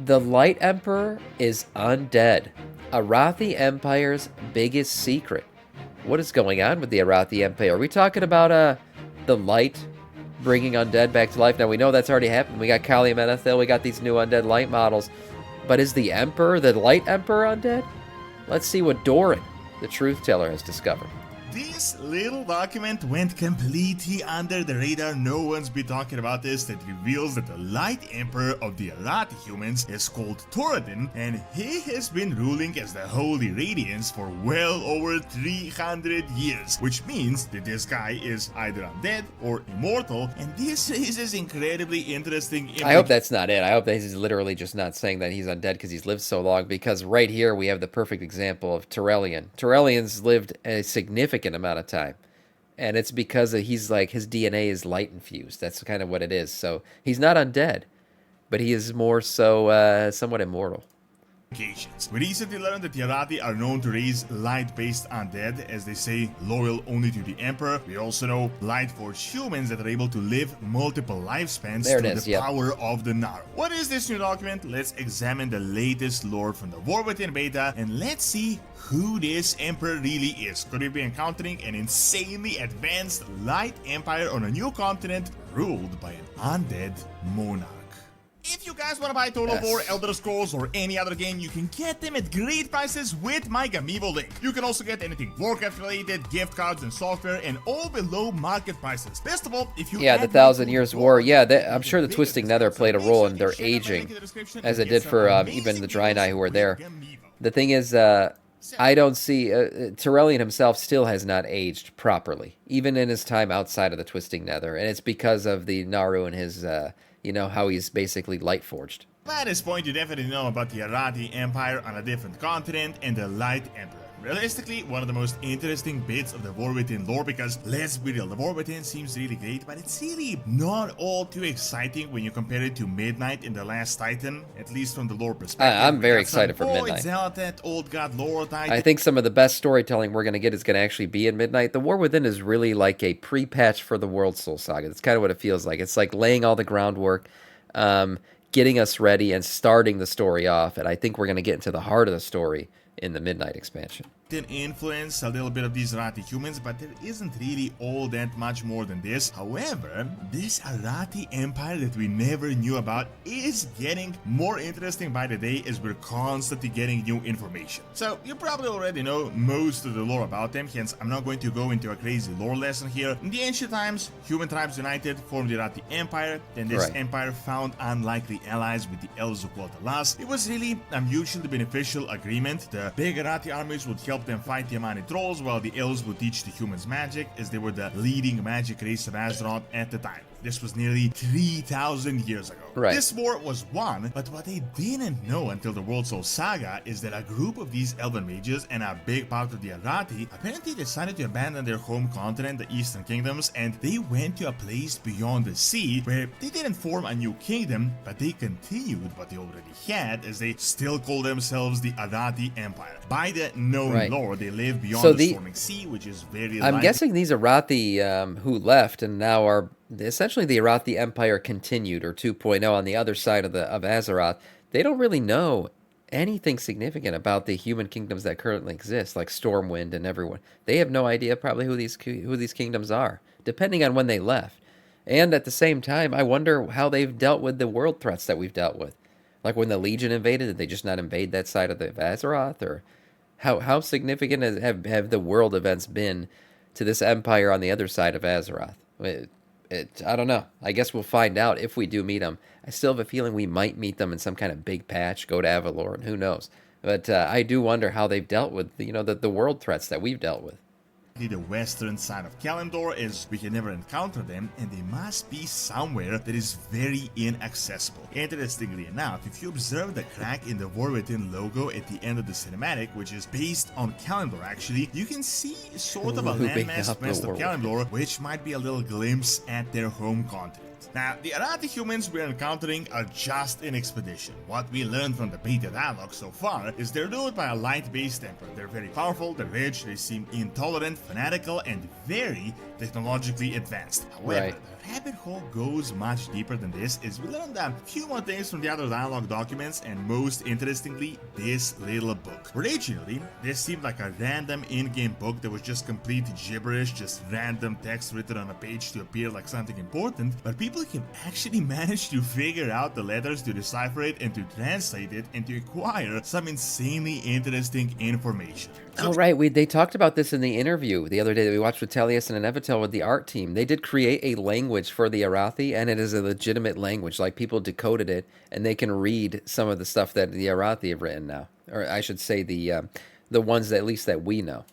The Light Emperor is undead. Arathi Empire's biggest secret. What is going on with the Arathi Empire? Are we talking about the light bringing undead back to life? Now, we know that's already happened. We got Kali Menethil, we got these new undead light models. But is the Emperor, the Light Emperor, undead? Let's see what Doran, the Truth Teller, has discovered. This little document went completely under the radar. No one's been talking about this. That reveals that the Light Emperor of the Arathi humans is called Thoradin, and he has been ruling as the Holy Radiance for well over 300 years, which means that this guy is either undead or immortal, and this raises incredibly interesting. I hope that's not it. I hope that he's literally just not saying that he's undead because he's lived so long, because right here we have the perfect example of Turelian. Turelian's lived a significant amount of time, and it's because he's like, his DNA is light infused. That's kind of what it is. So he's not undead, but he is more so somewhat immortal. We recently learned that the Arathi are known to raise light-based undead, as they say, loyal only to the Emperor. We also know light-forged humans that are able to live multiple lifespans through the power of the Naru. What is this new document? Let's examine the latest lore from the War Within beta, and let's see who this Emperor really is. Could we be encountering an insanely advanced light empire on a new continent ruled by an undead monarch? If you guys want to buy Total War, Elder Scrolls, or any other game, you can get them at great prices with my Gamivo link. You can also get anything Warcraft related, gift cards, and software, and all below market prices. Best of all, if you the 1,000 Years War, I'm sure the Twisting Nether played a role in their aging, as it did for even the Draenei who were there. The thing is, I don't see, Turelian himself still has not aged properly, even in his time outside of the Twisting Nether, and it's because of the Naru and his, you know, how he's basically light forged. At this point, you definitely know about the Arathi Empire on a different continent and the Light Emperor. Realistically, one of the most interesting bits of the War Within lore, because let's be real, the War Within seems really great, but it's really not all too exciting when you compare it to Midnight in The Last Titan, at least from the lore perspective. I'm very excited for Midnight. That old god lore Titan. I think some of the best storytelling we're going to get is going to actually be in Midnight. The War Within is really like a pre-patch for the World Soul Saga. That's kind of what it feels like. It's like laying all the groundwork, getting us ready, and starting the story off, and I think we're going to get into the heart of the story in the Midnight expansion. Influence a little bit of these Arathi humans, but there isn't really all that much more than this. However, this Arathi empire that we never knew about is getting more interesting by the day as we're constantly getting new information. So you probably already know most of the lore about them, hence I'm not going to go into a crazy lore lesson here. In the ancient times, human tribes united, formed the Arathi empire, then this empire found unlikely allies with the elves of Quotalas. It was really a mutually beneficial agreement. The big Arathi armies would help them fight the Amani trolls, while the elves would teach the humans magic, as they were the leading magic race of Azeroth at the time. This was nearly 3,000 years ago. This war was won, but what they didn't know until the World Soul Saga is that a group of these elven mages and a big part of the Arathi apparently decided to abandon their home continent, the Eastern Kingdoms, and they went to a place beyond the sea where they didn't form a new kingdom, but they continued what they already had, as they still call themselves the Arathi Empire. By the known lore, they live beyond the storming sea, which is very I'm guessing these Arathi who left and now are essentially the Arathi Empire continued, or 2.0 on the other side of Azeroth. They don't really know anything significant about the human kingdoms that currently exist, like Stormwind and everyone. They have no idea probably who these kingdoms are, depending on when they left. And at the same time, I wonder how they've dealt with the world threats that we've dealt with. Like when the Legion invaded, did they just not invade that side of Azeroth? Or how significant have the world events been to this empire on the other side of Azeroth? I don't know. I guess we'll find out if we do meet them. I still have a feeling we might meet them in some kind of big patch, go to Avalor, and who knows. But I do wonder how they've dealt with, the world threats that we've dealt with. The western side of Kalimdor, is we can never encounter them, and they must be somewhere that is very inaccessible. Interestingly enough, if you observe the crack in the War Within logo at the end of the cinematic, which is based on Kalimdor actually, you can see sort of a landmass west of Kalimdor, which might be a little glimpse at their home continent. Now, the Arathi humans we're encountering are just an expedition. What we learned from the beta dialogue so far is they're ruled by a light-based emperor. They're very powerful, they're rich, they seem intolerant, fanatical, and very technologically advanced. However, Right. the rabbit hole goes much deeper than this, as we learned a few more things from the other dialogue documents, and most interestingly, this little book. Originally, this seemed like a random in-game book that was just complete gibberish, just random text written on a page to appear like something important, but people can actually manage to figure out the letters, to decipher it, and to translate it, and to acquire some insanely interesting information. Oh, right. They talked about this in the interview the other day that we watched with Tellius and Inevitel with the art team. They did create a language for the Arathi, and it is a legitimate language. Like, people decoded it, and they can read some of the stuff that the Arathi have written now. Or I should say the ones that, at least that we know.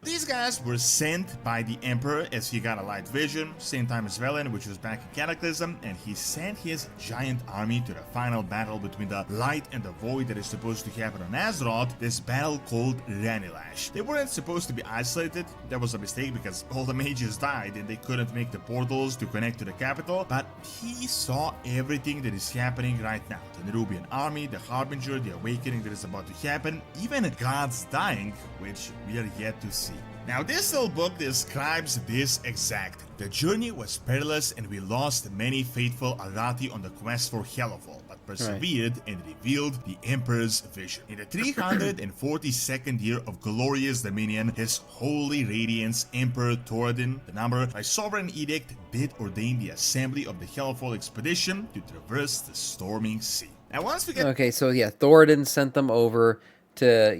These guys were sent by the Emperor as he got a light vision, same time as Velen, which was back in Cataclysm, and he sent his giant army to the final battle between the Light and the Void that is supposed to happen on Azeroth, this battle called Ranilash. They weren't supposed to be isolated, that was a mistake because all the mages died and they couldn't make the portals to connect to the capital, but he saw everything that is happening right now. The Nerubian army, the Harbinger, the awakening that is about to happen, even gods dying, which we are yet to see. Now, this little book describes this exactly. The journey was perilous and we lost many faithful Arathi on the quest for Hellfall, but persevered and revealed the Emperor's vision. In the 342nd year of glorious dominion, His Holy Radiance Emperor Thoradin, the number by sovereign edict, did ordain the assembly of the Hellfall expedition to traverse the storming sea. Now, once we get... Okay, so yeah, Thoradin sent them over to,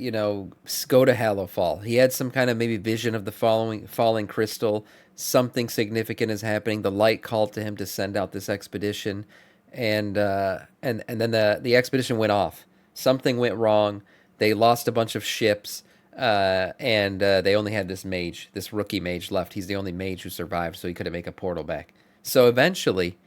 go to Hallowfall. He had some kind of maybe vision of the falling crystal. Something significant is happening. The light called to him to send out this expedition, and then the expedition went off. Something went wrong. They lost a bunch of ships, and they only had this rookie mage left. He's the only mage who survived, so he couldn't make a portal back. So eventually,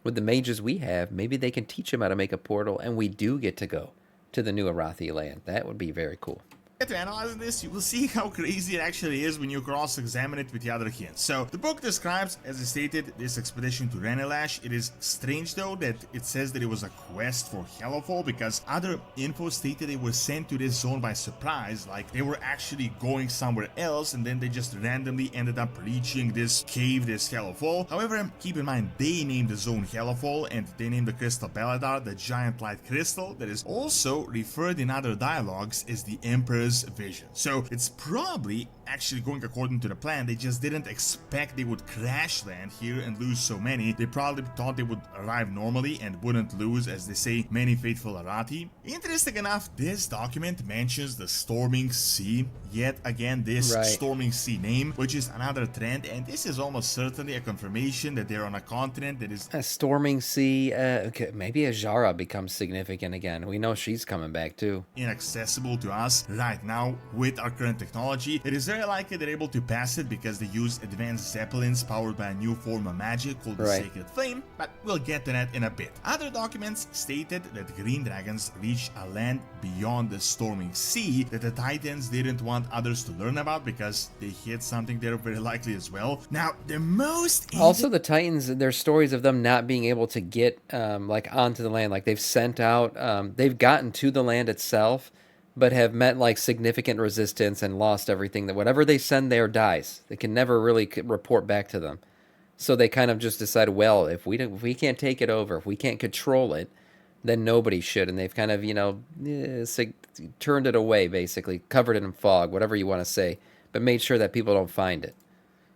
with the mages we have, maybe they can teach him how to make a portal, and we do get to go to the new Arathi land. That would be very cool. To analyze this, you will see how crazy it actually is when you cross-examine it with the other hints. So, the book describes, as I stated, this expedition to Ranilash. It is strange, though, that it says that it was a quest for Hellfall, because other info stated they were sent to this zone by surprise, like they were actually going somewhere else, and then they just randomly ended up reaching this cave, this Hellfall. However, keep in mind, they named the zone Hellfall, and they named the crystal Baladar, the giant light crystal, that is also referred in other dialogues as the Emperor's vision. So it's probably actually going according to the plan. They just didn't expect they would crash land here and lose so many. They probably thought they would arrive normally and wouldn't lose, as they say, many faithful Arathi. Interesting enough, this document mentions the Storming Sea. Yet again, this Storming Sea name, which is another trend, and this is almost certainly a confirmation that they're on a continent that is... A Storming Sea, okay, maybe Azara becomes significant again. We know she's coming back too. Inaccessible to us right now with our current technology. It is very likely they're able to pass it because they use advanced zeppelins powered by a new form of magic called the Sacred Flame, but we'll get to that in a bit. Other documents stated that green dragons reached a land beyond the Storming Sea that the Titans didn't want others to learn about because they hid something there very likely as well. Now, the most... Also, the Titans, there's stories of them not being able to get like onto the land. Like, they've sent out, they've gotten to the land itself, but have met like significant resistance and lost everything. That whatever they send there dies. They can never really report back to them. So they kind of just decide, well, if we can't take it over, if we can't control it, then nobody should. And they've kind of, turned it away, basically, covered it in fog, whatever you want to say, but made sure that people don't find it.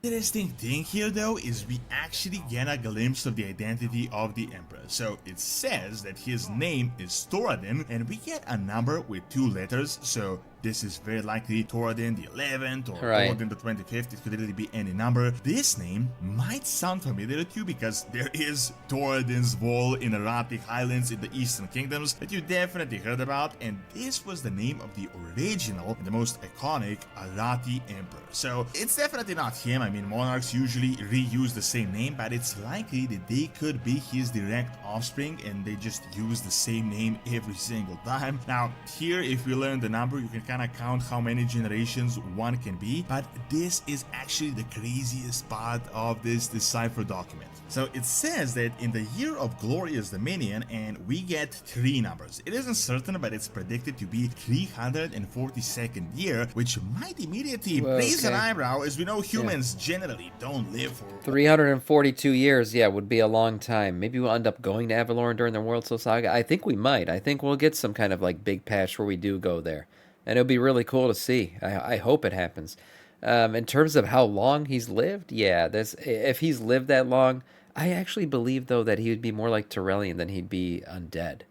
Interesting thing here, though, is we actually get a glimpse of the identity of the Emperor. So it says that his name is Thoradin, and we get a number with 2 letters, so this is very likely Thoradin the 11th or Thoradin the 25th. It could really be any number. This name might sound familiar to you because there is Thoradin's Wall in Arathi Highlands in the Eastern Kingdoms that you definitely heard about, and this was the name of the original and the most iconic Arathi Emperor. So it's definitely not him. I mean, monarchs usually reuse the same name, but it's likely that they could be his direct offspring and they just use the same name every single time. Now, here, if we learn the number, you can kind kind of count how many generations one can be, but this is actually the craziest part of this cipher document. So it says that in the year of glorious dominion, and we get 3 numbers. It isn't certain, but it's predicted to be 342nd year, which might immediately raise an eyebrow, as we know humans generally don't live for 342 years, yeah, would be a long time. Maybe we'll end up going to Avalorn during the World Soul Saga. I think we might. I think we'll get some kind of like big patch where we do go there. And it'll be really cool to see. I hope it happens. In terms of how long he's lived, yeah, if he's lived that long, I actually believe, though, that he would be more like Tyrellian than he'd be undead.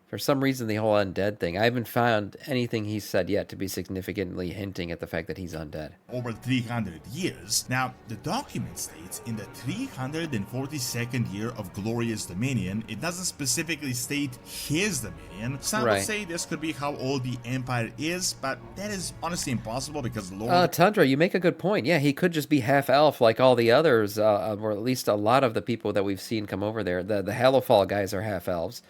For some reason, the whole undead thing, I haven't found anything he's said yet to be significantly hinting at the fact that he's undead. Over 300 years. Now, the document states in the 342nd year of glorious dominion. It doesn't specifically state his dominion. Some would say this could be how old the Empire is, but that is honestly impossible because Lord... Tundra, you make a good point. Yeah, he could just be half-elf like all the others, or at least a lot of the people that we've seen come over there. The Hallowfall guys are half-elves.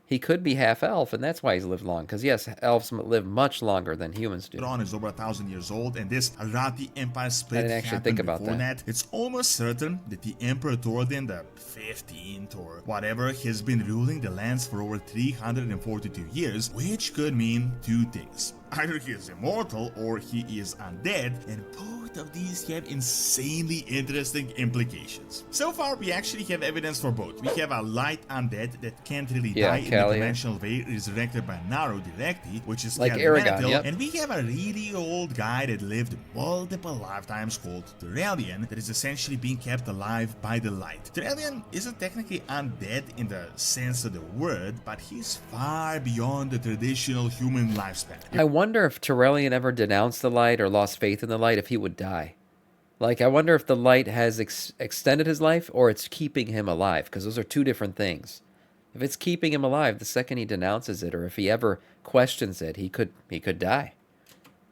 He could be half-elf, and that's why he's lived long. Because, yes, elves live much longer than humans do. Is over 1,000 years old, and this Arathi Empire split I didn't actually think about that. It's almost certain that the Emperor Tordin the 15th or whatever has been ruling the lands for over 342 years, which could mean 2 things. Either he is immortal or he is undead, and both of these have insanely interesting implications. So far, we actually have evidence for both. We have a light undead that can't really die in the conventional way, resurrected by Naru directly, which is like Aragon, and we have a really old guy that lived multiple lifetimes called Tyrellian that is essentially being kept alive by the light. Tyrellian isn't technically undead in the sense of the word, but he's far beyond the traditional human lifespan. I wonder if Tyrellian ever denounced the light or lost faith in the light, if he would die. Like, I wonder if the light has extended his life or it's keeping him alive, because those are 2 different things. If it's keeping him alive, the second he denounces it, or if he ever questions it, he could die.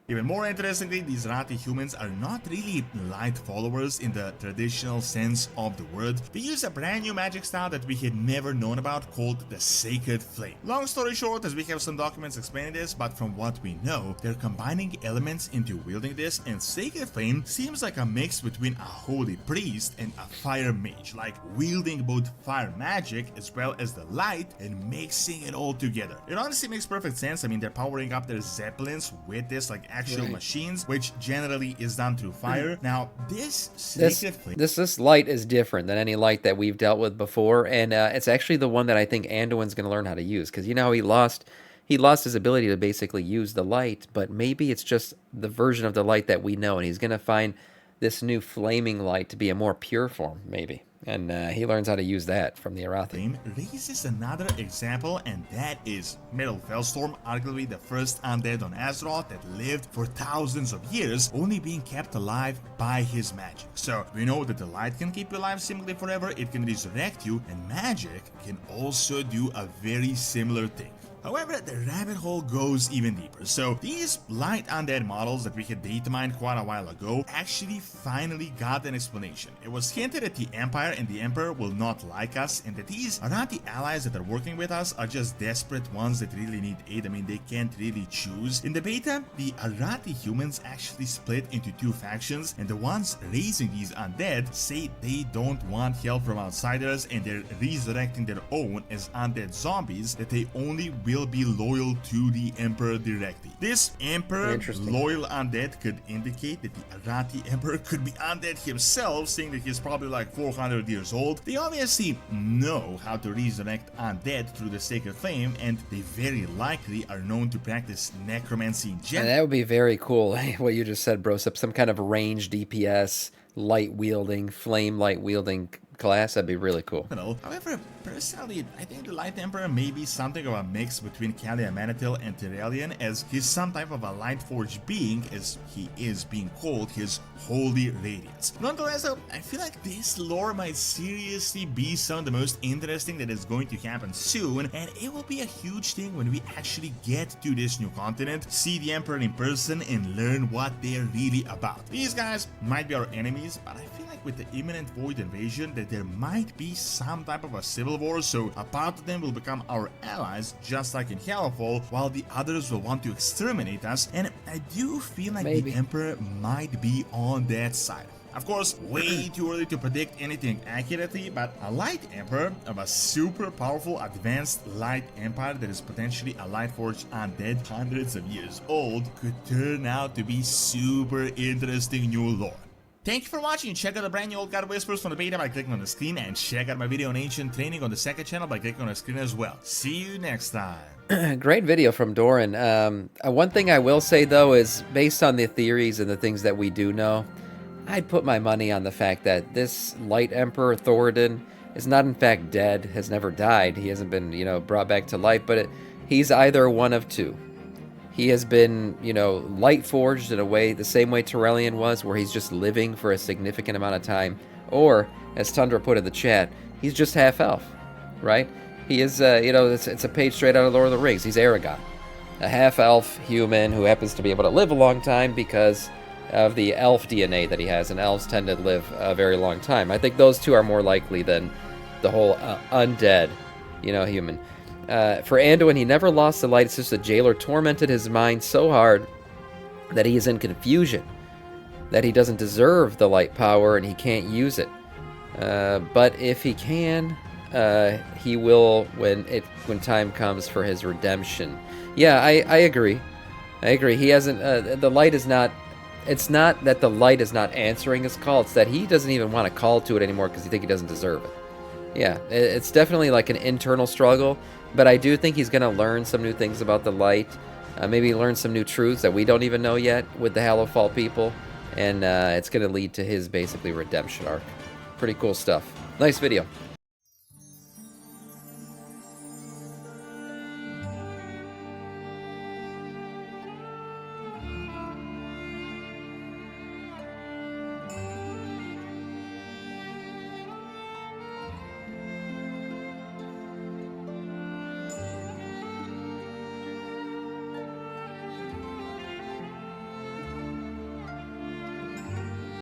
Even more interestingly, these Arathi humans are not really light followers in the traditional sense of the word. They use a brand new magic style that we had never known about called the Sacred Flame. Long story short, as we have some documents explaining this, but from what we know, they're combining elements into wielding this, and Sacred Flame seems like a mix between a holy priest and a fire mage, like wielding both fire magic as well as the light and mixing it all together. It honestly makes perfect sense. I mean, they're powering up their zeppelins with this, like actual machines, which generally is done through fire. Now, this light is different than any light that we've dealt with before, and it's actually the one that I think Anduin's going to learn how to use, because you know he lost his ability to basically use the light, but maybe it's just the version of the light that we know, and he's going to find this new flaming light to be a more pure form, maybe. And he learns how to use that from the Arathi. Raises another example, and that is Metal Fellstorm, arguably the first undead on Azeroth that lived for thousands of years, only being kept alive by his magic. So we know that the light can keep you alive seemingly forever, it can resurrect you, and magic can also do a very similar thing. However, the rabbit hole goes even deeper. So these light undead models that we had data mined quite a while ago actually finally got an explanation. It was hinted that the Empire and the Emperor will not like us, and that these Arathi allies that are working with us are just desperate ones that really need aid. I mean, they can't really choose. In the beta, the Arathi humans actually split into 2 factions, and the ones raising these undead say they don't want help from outsiders, and they're resurrecting their own as undead zombies that they only will be loyal to the Emperor directly. This Emperor loyal undead could indicate that the Arathi Emperor could be undead himself, saying that he's probably like 400 years old. They obviously know how to resurrect undead through the Sacred Flame, and they very likely are known to practice necromancy in general. And that would be very cool, what you just said, Brosep. Some kind of ranged DPS, light-wielding, flame light-wielding class. That'd be really cool. However, personally, I think the Light Emperor may be something of a mix between Kalia Manatil and Tyrellian, as he's some type of a light forged being, as he is being called his Holy Radiance. Nonetheless, though, I feel like this lore might seriously be some of the most interesting that is going to happen soon, and it will be a huge thing when we actually get to this new continent, see the Emperor in person, and learn what they're really about. These guys might be our enemies, but I feel like with the imminent Void invasion, the that there might be some type of a civil war, so a part of them will become our allies, just like in Hellfall, while the others will want to exterminate us, and I do feel like Maybe. the Emperor might be on that side. Of course, way too early to predict anything accurately, but a Light Emperor of a super powerful advanced Light Empire that is potentially a Lightforged undead hundreds of years old could turn out to be super interesting new lore. Thank you for watching. Check out the brand new Old God Whispers from the beta by clicking on the screen, and check out my video on Ancient Training on the second channel by clicking on the screen as well. See you next time. Great video from Doran. One thing I will say, though, is based on the theories and the things that we do know, I'd put my money on the fact that this Light Emperor Thoradin is not in fact dead, has never died. He hasn't been, brought back to life, but he's either one of two. He has been, light forged in a way, the same way Terrellian was, where he's just living for a significant amount of time. Or, as Tundra put in the chat, he's just half elf, right? He is, it's a page straight out of Lord of the Rings. He's Aragorn, a half elf human who happens to be able to live a long time because of the elf DNA that he has, and elves tend to live a very long time. I think those two are more likely than the whole undead, human. For Anduin, he never lost the light. It's just the jailer tormented his mind so hard that he is in confusion, that he doesn't deserve the light power and he can't use it. But if he can, he will when time comes for his redemption. Yeah, I agree. I agree. He hasn't. The light is not. It's not that the light is not answering his call. It's that he doesn't even want to call to it anymore because he thinks he doesn't deserve it. Yeah, it's definitely like an internal struggle, but I do think he's going to learn some new things about the light. Maybe learn some new truths that we don't even know yet with the Hallowfall people, and it's going to lead to his basically redemption arc. Pretty cool stuff. Nice video.